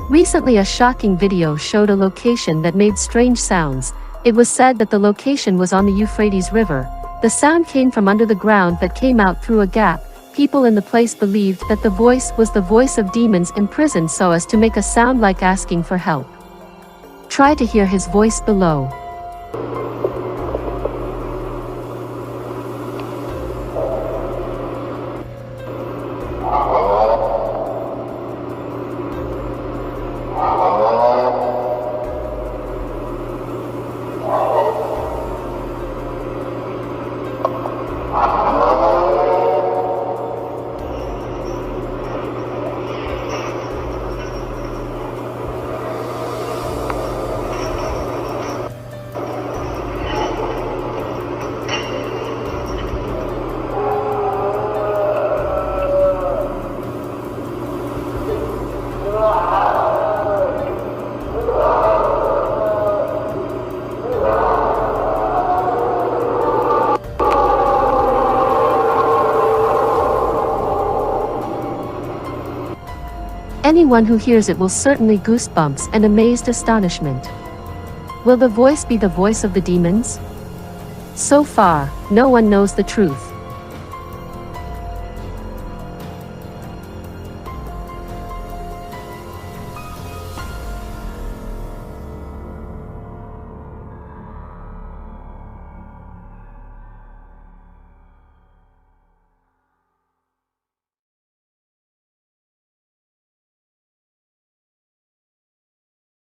Recently, a shocking video showed a location that made strange sounds. It was said that the location was on the Euphrates River. The sound came from under the ground that came out through a gap. People in the place believed that the voice was the voice of demons imprisoned so as to make a sound like asking for help. Try to hear his voice below. Anyone who hears it will certainly goosebumps and amazed astonishment. Will the voice be the voice of the demons? So far, no one knows the truth.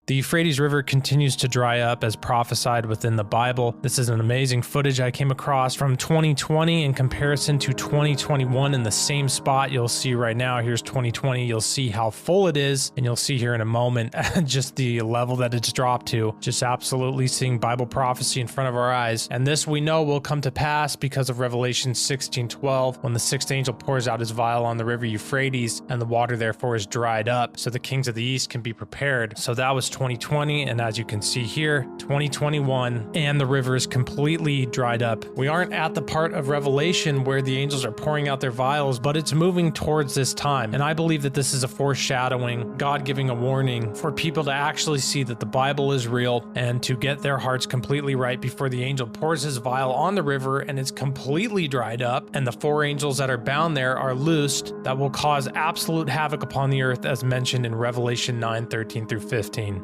The Euphrates River continues to dry up as prophesied within the Bible. This is an amazing footage I came across from 2020 in comparison to 2021 in the same spot. You'll see right now, here's 2020, you'll see how full it is, and you'll see here in a moment just the level that it's dropped to. Just absolutely seeing Bible prophecy in front of our eyes. And this we know will come to pass because of Revelation 16:12, when the sixth angel pours out his vial on the river Euphrates, and the water therefore is dried up, so the kings of the east can be prepared. So that was 2020, and as you can see here, 2021, and the river is completely dried up. We aren't at the part of Revelation where the angels are pouring out their vials, but it's moving towards this time. And I believe that this is a foreshadowing, God giving a warning for people to actually see that the Bible is real and to get their hearts completely right before the angel pours his vial on the river and it's completely dried up, and the four angels that are bound there are loosed, that will cause absolute havoc upon the earth as mentioned in Revelation 9:13 through 15.